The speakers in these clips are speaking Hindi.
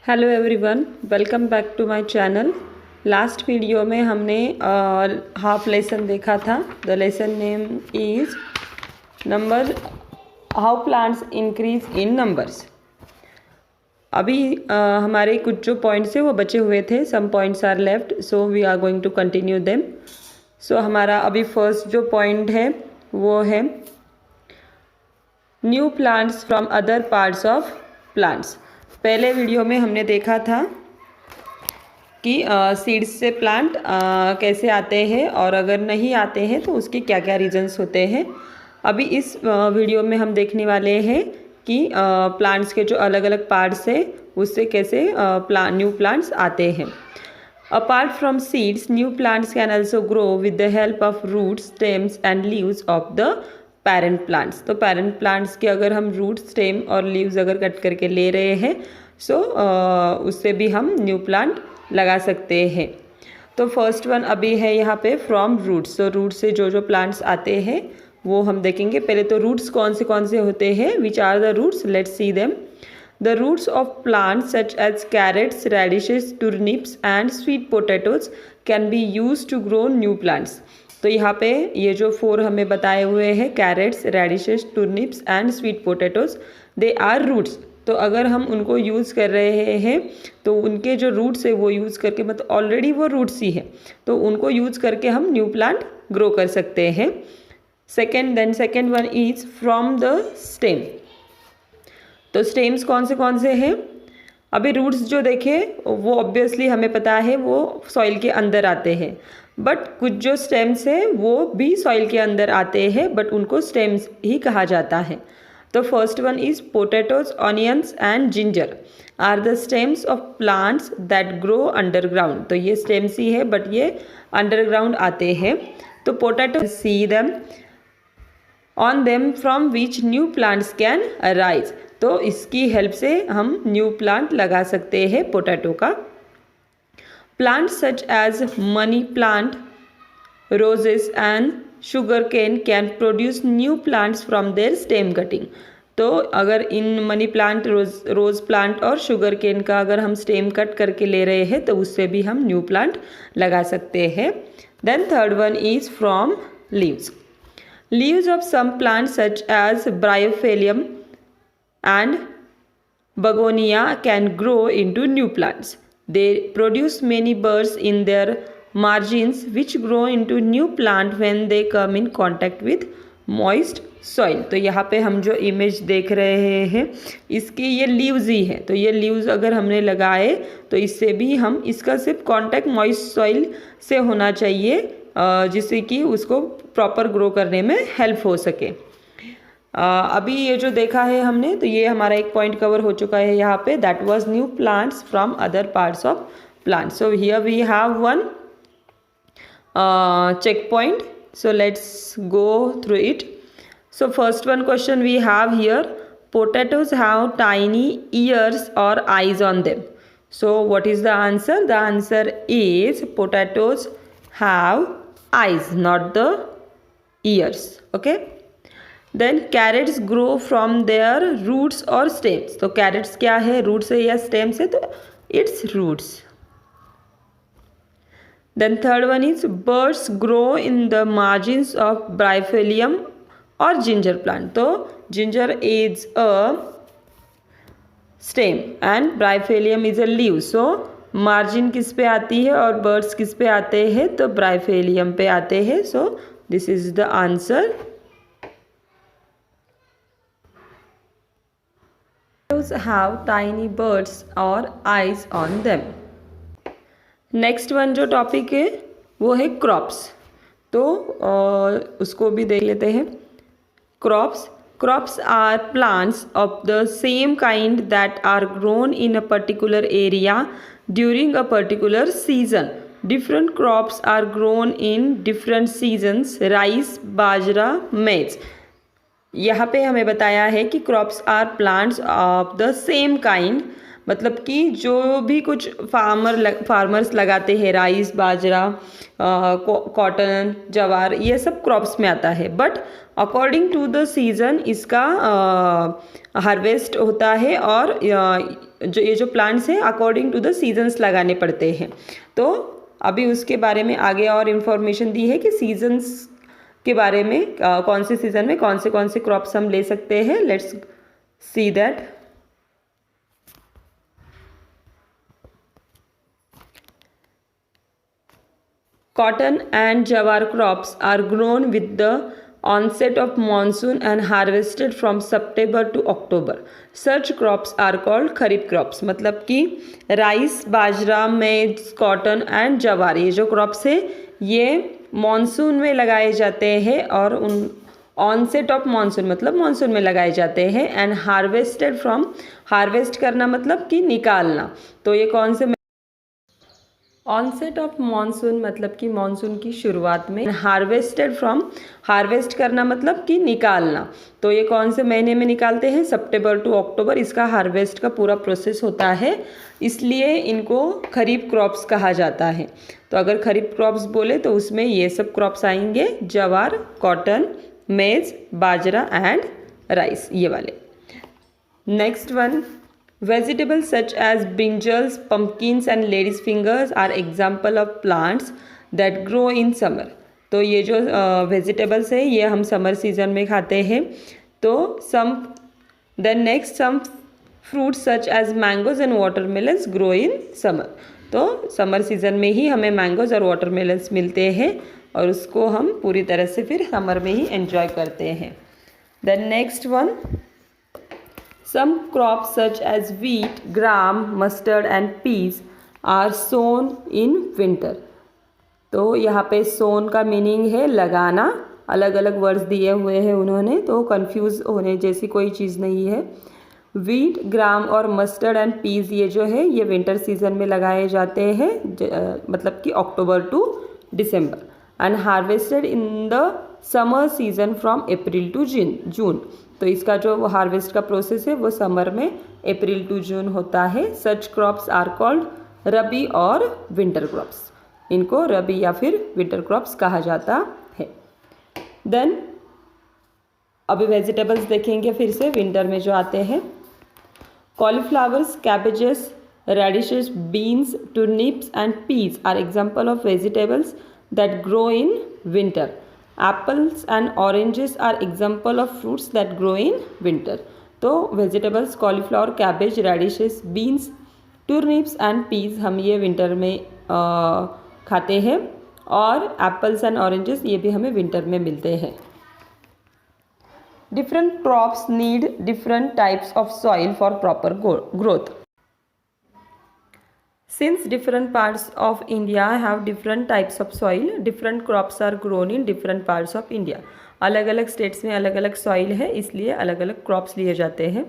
Hello everyone, welcome back to my channel. Last video में हमने हाफ लेसन देखा था। The lesson name is number how plants increase in numbers. अभी हमारे कुछ जो पॉइंट्स है वो बचे हुए थे। Some points are left, so we are going to continue them. So हमारा अभी फर्स्ट जो पॉइंट है वो है new plants from other parts of plants. पहले वीडियो में हमने देखा था कि सीड्स से प्लांट कैसे आते हैं और अगर नहीं आते हैं तो उसके क्या क्या रीजंस होते हैं। अभी इस वीडियो में हम देखने वाले हैं कि प्लांट्स के जो अलग अलग पार्ट्स हैं उससे कैसे न्यू प्लांट्स आते हैं। Apart from seeds, new plants can also grow with the help of roots, stems and leaves of the parent plants. तो पेरेंट प्लांट्स के अगर हम रूट, स्टेम और लीव्स अगर कट करके ले रहे हैं सो उससे भी हम न्यू प्लांट लगा सकते हैं। तो फर्स्ट वन अभी है यहाँ पे फ्रॉम रूट्स। तो रूट से जो जो प्लांट्स आते हैं वो हम देखेंगे। पहले तो रूट्स कौन से होते हैं, which are the roots, let's see them. The roots of plants such as carrots, radishes, turnips and sweet potatoes can be used to grow new plants. तो यहाँ पे ये जो 4 हमें बताए हुए हैं, carrots, radishes, turnips and sweet potatoes, they are roots. तो अगर हम उनको यूज़ कर रहे हैं तो उनके जो रूट्स है वो यूज़ करके, मतलब ऑलरेडी वो रूट्स ही है तो उनको यूज़ करके हम न्यू प्लांट ग्रो कर सकते हैं। Second one is from the stem. तो स्टेम्स कौन से हैं। अभी रूट्स जो देखे वो ऑब्वियसली हमें पता है वो सॉइल के अंदर आते हैं, बट कुछ जो स्टेम्स हैं वो भी सॉइल के अंदर आते हैं, बट उनको स्टेम्स ही कहा जाता है। तो first one is potatoes, onions and ginger are the stems of plants that grow underground. तो ये स्टेम्स ही है बट ये अंडरग्राउंड आते हैं। तो potato see them on them from which new plants can arise. तो इसकी हेल्प से हम न्यू प्लांट लगा सकते हैं पोटैटो का। Plants such as money plant, roses and sugar cane can produce new plants from their stem cutting. तो अगर इन मनी प्लांट, रोज प्लांट और शुगर केन का अगर हम स्टेम कट करके ले रहे हैं तो उससे भी हम न्यू प्लांट लगा सकते हैं। Then third one is from leaves. Leaves of some plants such as Bryophyllum and Begonia can grow into new plants. They produce many buds in their margins which grow into new plant when they come in contact with moist soil. तो यहाँ पे हम जो इमेज देख रहे हैं इसकी ये लीव्स ही है। तो ये लीव्स अगर हमने लगाए तो इससे भी हम, इसका सिर्फ कांटेक्ट मॉइस्ट सॉइल से होना चाहिए जिससे कि उसको प्रॉपर ग्रो करने में हेल्प हो सके। अभी ये जो देखा है हमने तो ये हमारा एक पॉइंट कवर हो चुका है यहाँ पे, that was new plants from other parts of plants. So here we have one check point. So let's go through it. So first one question we have here, potatoes have tiny ears or eyes on them. So what is the answer? The answer is potatoes have eyes, not the ears. Okay. Then carrots grow from their roots or stems. तो carrots क्या है, roots है या stems है, तो it's roots. Then third one is birds grow in the margins of Bryophyllum or ginger plant. तो ginger is a stem and Bryophyllum is a leaf. So margin किस पे आती है और birds किस पे आते हैं, तो Bryophyllum पे आते हैं. So this is the answer. Have tiny birds or eyes on them. Next one जो टॉपिक है वो है क्रॉप्स। तो उसको भी देख लेते हैं। Crops are plants of the same kind that are grown in a particular area during a particular season. Different crops are grown in different seasons, rice, बाजरा, मेज। यहाँ पे हमें बताया है कि crops are plants of the same kind, मतलब कि जो भी कुछ फार्मर्स लगाते हैं, राइस, बाजरा, कॉटन, जवार, ये सब क्रॉप्स में आता है। But according to the season इसका हार्वेस्ट होता है, और जो ये जो प्लांट्स हैं अकॉर्डिंग टू द सीजन्स लगाने पड़ते हैं। तो अभी उसके बारे में आगे और इन्फॉर्मेशन दी है कि सीजन्स के बारे में, कौन से सीज़न में कौन से क्रॉप्स हम ले सकते हैं। Let's see that. Cotton and jawar crops are grown with the onset of monsoon and harvested from September to October. Such crops are called kharif crops। मतलब कि राइस, बाजरा, मेज, कॉटन एंड जवार, ये जो क्रॉप्स है ये मॉनसून में लगाए जाते हैं, और उन ऑनसेट ऑफ मॉनसून मतलब मॉनसून में लगाए जाते हैं। एंड हार्वेस्टेड फ्रॉम, हार्वेस्ट करना मतलब कि निकालना। तो ये कौन से ऑनसेट ऑफ मॉनसून मतलब कि मॉनसून की शुरुआत में। हार्वेस्टेड फ्रॉम, हार्वेस्ट करना मतलब कि निकालना। तो ये कौन से महीने में निकालते हैं? सितंबर टू अक्टूबर इसका हार्वेस्ट का पूरा प्रोसेस होता है, इसलिए इनको खरीफ क्रॉप्स कहा जाता है। तो अगर खरीफ क्रॉप्स बोले तो उसमें ये सब क्रॉप्स आएंगे, जवार, कॉटन, मेज, बाजरा एंड राइस, ये वाले। Next one, vegetables such as brinjals, pumpkins and lady's fingers are example of plants that grow in summer। तो ये जो वेजिटेबल्स है ये हम समर सीजन में खाते हैं। तो some fruits such as mangoes and watermelons grow in summer। तो समर सीजन में ही हमें मैंगोज और वाटरमेलन्स मिलते हैं, और उसको हम पूरी तरह से फिर समर में ही एंजॉय करते हैं। Then next one, some crops such as wheat, gram, mustard and peas are sown in winter। तो यहाँ पे sown का मीनिंग है लगाना। अलग अलग वर्ड्स दिए हुए हैं उन्होंने, तो कंफ्यूज होने जैसी कोई चीज़ नहीं है। व्हीट, ग्राम और मस्टर्ड एंड पीस ये जो है ये विंटर सीजन में लगाए जाते हैं, मतलब कि October to December. And harvested in the summer season from April to June. तो इसका जो हार्वेस्ट का प्रोसेस है वो समर में अप्रैल टू जून होता है। सच क्रॉप्स आर कॉल्ड रबी और विंटर क्रॉप्स। इनको रबी या फिर विंटर क्रॉप्स कहा जाता है। देन अभी वेजिटेबल्स देखेंगे फिर से विंटर में जो आते हैं। Cauliflowers, cabbages, radishes, beans, turnips and peas are example of vegetables that grow in winter. Apples and oranges are example of fruits that grow in winter। तो vegetables, cauliflower, cabbage, radishes, beans, turnips and peas हम ये विंटर में खाते हैं, और एप्पल्स एंड ऑरेंजेस ये भी हमें विंटर में मिलते हैं। Different crops need different types of soil for proper growth. Since different parts of India have different types of soil, different crops are grown in different parts of India। अलग अलग स्टेट्स में अलग अलग सॉइल है, इसलिए अलग अलग क्रॉप्स लिए जाते हैं।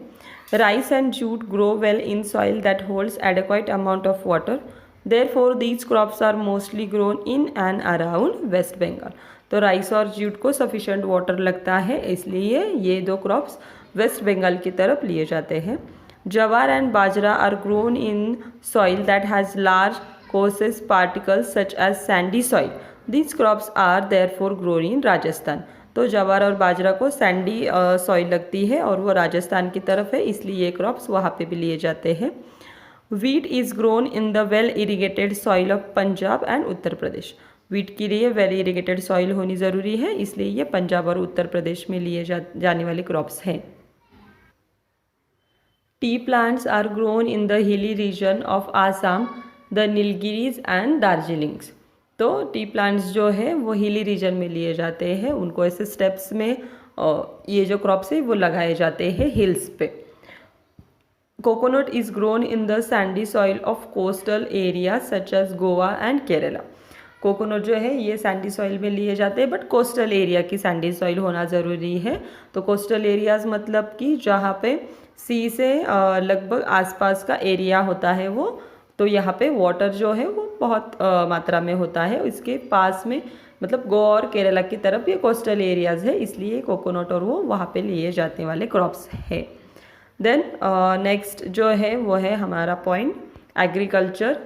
Rice and jute grow well in soil that holds adequate amount of water, therefore these crops are mostly grown in and around West Bengal. तो राइस और जूट को सफिशेंट वाटर लगता है, इसलिए ये दो क्रॉप्स वेस्ट बंगाल की तरफ लिए जाते हैं। Jawar and bajra are grown in soil that has large coarse particles such as sandy soil। These crops are therefore grown in Rajasthan। तो जवार और बाजरा को सैंडी सॉइल लगती है और वो राजस्थान की तरफ है, इसलिए ये क्रॉप्स वहाँ पे भी लिए जाते हैं। Wheat is grown in the well irrigated soil of Punjab and Uttar Pradesh. Wheat के लिए वेल इरीगेटेड सॉइल होनी ज़रूरी है, इसलिए ये पंजाब और उत्तर प्रदेश में लिए जाने वाले क्रॉप्स हैं। Tea plants are grown in the hilly region of Assam, the Nilgiris and Darjeelings। तो टी प्लांट्स जो है वो हिली रीजन में लिए जाते हैं, उनको ऐसे स्टेप्स में ये जो क्रॉप्स है वो लगाए जाते हैं हिल्स पे। Coconut is grown in the sandy soil of coastal area such as Goa and Kerala. Coconut जो है ये सैंडी सॉइल में लिए जाते हैं, बट कोस्टल एरिया की सैंडी सॉइल होना ज़रूरी है। तो कोस्टल एरियाज़ मतलब कि जहाँ पे सी से लगभग आसपास का एरिया होता है वो, तो यहाँ पे वाटर जो है वो बहुत मात्रा में होता है। इसके पास में मतलब गोवा और केरला की तरफ ये कोस्टल एरियाज़ है, इसलिए कोकोनट और वो वहाँ पे लिए जाने वाले क्रॉप्स है। देन नेक्स्ट जो है वो है हमारा point agriculture.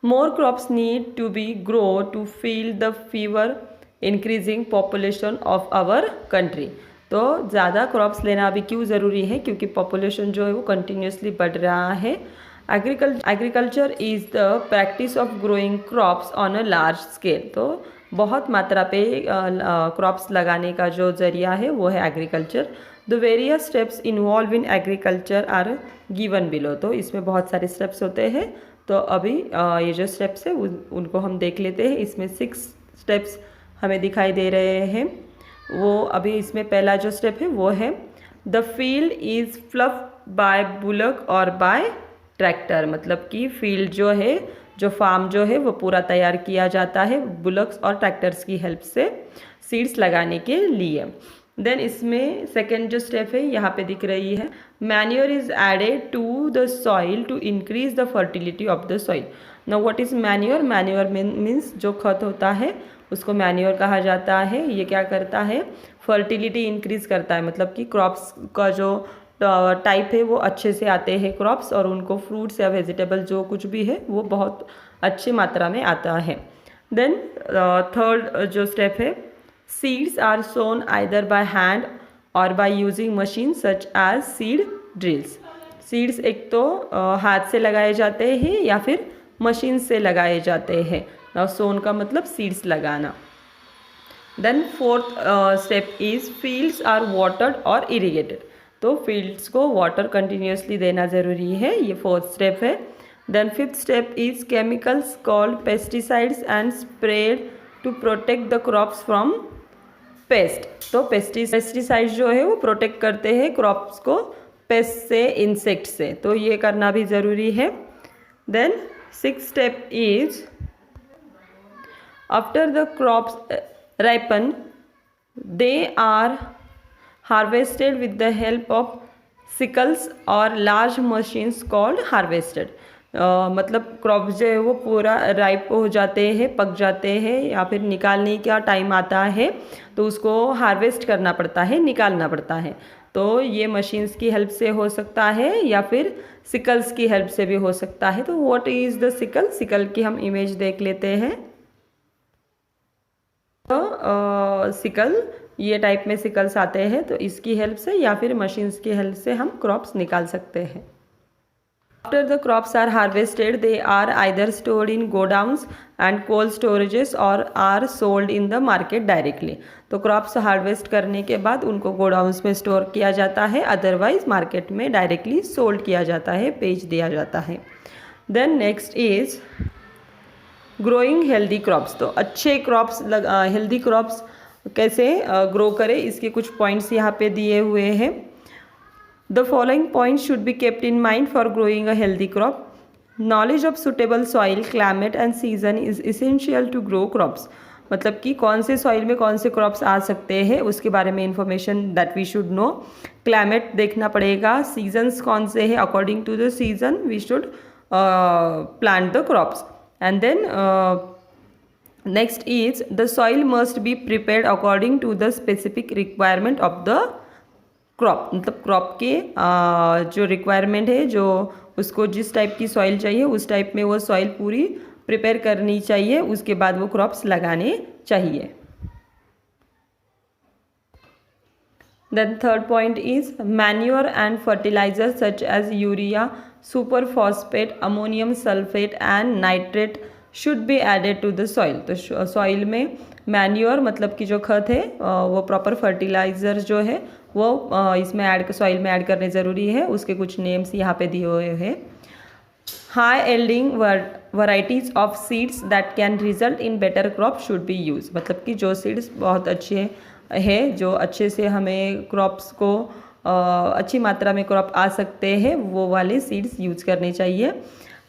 More crops need to be grow to feel the fever increasing population of our country. तो ज़्यादा क्रॉप्स लेना अभी क्यों ज़रूरी है, क्योंकि पॉपुलेशन जो है वो कंटिन्यूसली बढ़ रहा है। Agriculture is the practice of growing crops on a large scale. तो बहुत मात्रा पे क्रॉप्स लगाने का जो ज़रिया है वो है agriculture. The various steps involve in agriculture are given below. तो इसमें बहुत सारे स्टेप्स होते हैं, तो अभी ये जो स्टेप्स है उनको हम देख लेते हैं। इसमें 6 स्टेप्स हमें दिखाई दे रहे हैं। वो अभी इसमें पहला जो स्टेप है वो है the field is plough by bullock और बाय ट्रैक्टर। मतलब कि फील्ड जो है, जो फार्म जो है वो पूरा तैयार किया जाता है बुलक्स और ट्रैक्टर्स की हेल्प से सीड्स लगाने के लिए। देन इसमें सेकेंड जो स्टेप है यहाँ पे दिख रही है, manure is added to the soil to increase the fertility of the soil. Now what is manure? Manure means जो खत होता है उसको मैन्योर कहा जाता है। ये क्या करता है? फर्टिलिटी इंक्रीज करता है, मतलब कि क्रॉप्स का जो टाइप है वो अच्छे से आते हैं क्रॉप्स, और उनको फ्रूट्स या वेजिटेबल जो कुछ भी है वो बहुत अच्छी मात्रा में आता है। देन थर्ड जो स्टेप है, seeds are sown either by hand और by using machine such as seed drills. Seeds एक तो हाथ से लगाए जाते हैं या फिर मशीन से लगाए जाते हैं। सोन का मतलब सीड्स लगाना। Then fourth step is fields are watered और इरीगेटेड। तो फील्ड्स को वाटर कंटिन्यूसली देना ज़रूरी है, ये फोर्थ स्टेप है। Then fifth step is chemicals called pesticides and spread to protect the crops from pest. तो पेस्टिसाइड्स जो है वो प्रोटेक्ट करते हैं क्रॉप्स को पेस्ट से, इंसेक्ट से, तो ये करना भी ज़रूरी है। Then sixth step is after the crops ripen they are harvested with the help of sickles और large machines called harvested। मतलब क्रॉप जो है वो पूरा राइप हो जाते हैं, पक जाते हैं, या फिर निकालने का टाइम आता है तो उसको हार्वेस्ट करना पड़ता है, निकालना पड़ता है। तो ये मशीन्स की हेल्प से हो सकता है या फिर सिकल्स की हेल्प से भी हो सकता है। तो what is the sickle? Sickle की हम इमेज देख लेते हैं। तो सिकल ये टाइप में सिकल्स आते हैं, तो इसकी हेल्प से या फिर मशीन्स की हेल्प से हम क्रॉप्स निकाल सकते हैं। After the crops are harvested they are either stored in godowns and cold storages और are sold in the market directly. तो क्रॉप्स हार्वेस्ट करने के बाद उनको गोडाउन्स में स्टोर किया जाता है, अदरवाइज मार्केट में डायरेक्टली सोल्ड किया जाता है, बेच दिया जाता है। Then next is growing healthy crops. तो अच्छे क्रॉप्स हेल्दी क्रॉप्स कैसे ग्रो करें, इसके कुछ पॉइंट्स यहाँ पे दिए हुए हैं। The following points should be kept in mind for growing a healthy crop. Knowledge of suitable soil, climate and season is essential to grow crops. मतलब कि कौन से सॉइल में कौन से क्रॉप्स आ सकते हैं उसके बारे में information that we should know. Climate देखना पड़ेगा, सीजन्स कौन से हैं, according to the season we should plant the crops. And then next is the soil must be prepared according to the specific requirement of the crop। मतलब क्रॉप के जो रिक्वायरमेंट है, जो उसको जिस टाइप की सॉइल चाहिए उस टाइप में वो सॉइल पूरी प्रिपेयर करनी चाहिए, उसके बाद वो क्रॉप्स लगाने चाहिए। Then third point is manure and fertilizers such as urea, superphosphate, ammonium sulfate and nitrate should be added to the soil। तो सॉइल में मैन्योर मतलब कि जो खत है वो प्रॉपर फर्टिलाइज़र जो है वो इसमें सॉइल में ऐड करने ज़रूरी है। उसके कुछ नेम्स यहाँ पे दिए हुए हैं। High एल्डिंग varieties of seeds that can result in better crop should be use. मतलब कि जो सीड्स बहुत अच्छे है, जो अच्छे से हमें क्रॉप्स को अच्छी मात्रा में क्रॉप आ सकते हैं, वो वाले सीड्स यूज करने चाहिए।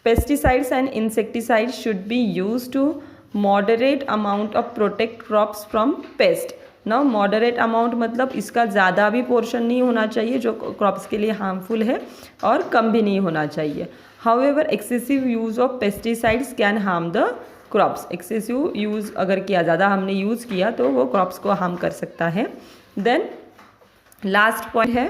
Pesticides and insecticides should be use to moderate amount of protect crops from pest. ना मॉडरेट अमाउंट मतलब इसका ज़्यादा भी पोर्शन नहीं होना चाहिए जो क्रॉप्स के लिए हार्मफुल है, और कम भी नहीं होना चाहिए। However excessive use of pesticides can harm the crops. Excessive use अगर किया, ज़्यादा हमने यूज़ किया तो वो क्रॉप्स को हार्म कर सकता है। देन लास्ट पॉइंट है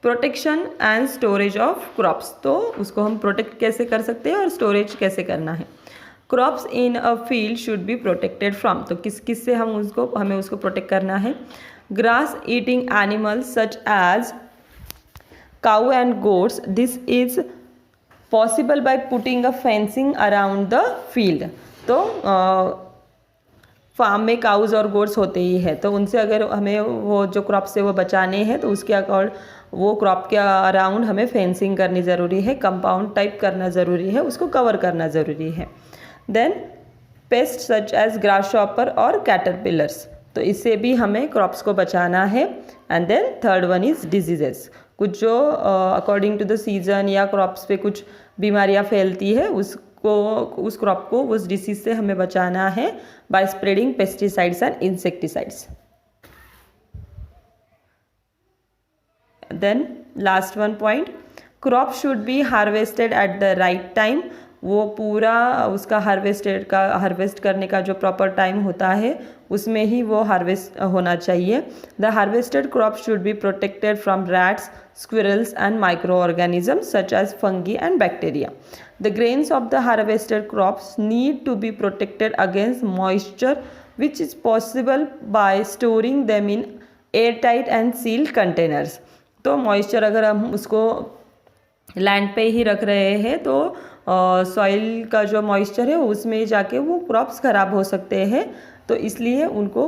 protection and storage of crops, तो उसको हम प्रोटेक्ट कैसे कर सकते हैं और स्टोरेज कैसे करना है। Crops in a field should be protected from, तो किस से हमें उसको प्रोटेक्ट करना है। Grass eating animals such as cow and goats, this is possible by putting a fencing around the field. तो फार्म में काउज और गोट्स होते ही है, तो उनसे अगर हमें वो जो क्रॉप से वो बचाने हैं तो उसके अकॉर्ड वो क्रॉप के अराउंड हमें फेंसिंग करनी ज़रूरी है, कंपाउंड टाइप करना ज़रूरी है, उसको कवर करना ज़रूरी है। Then pest such as grasshopper और कैटरपिलर्स, तो इससे भी हमें क्रॉप्स को बचाना है। And then third one is diseases, कुछ जो अकॉर्डिंग टू द सीजन या क्रॉप्स पे कुछ बीमारियां फैलती है उस क्रॉप को उस डिसीज से हमें बचाना है by spreading pesticides and insecticides. Then last one point, crop should be harvested at the right time, वो पूरा उसका हार्वेस्ट करने का जो प्रॉपर टाइम होता है उसमें ही वो हार्वेस्ट होना चाहिए। The harvested crop should be protected from rats, squirrels and microorganisms such as fungi and bacteria. The grains of the harvested crops need to be protected against moisture, which is possible by storing them in airtight and sealed containers. तो मॉइस्चर अगर हम उसको लैंड पे ही रख रहे हैं तो सॉइल का जो मॉइस्चर है उसमें जाके वो क्रॉप्स ख़राब हो सकते हैं, तो इसलिए उनको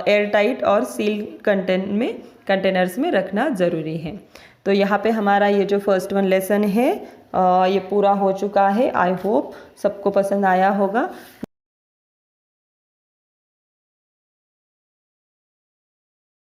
एयर टाइट और सील कंटेनर्स में रखना ज़रूरी है। तो यहाँ पे हमारा ये जो फर्स्ट वन लेसन है ये पूरा हो चुका है। आई होप सबको पसंद आया होगा।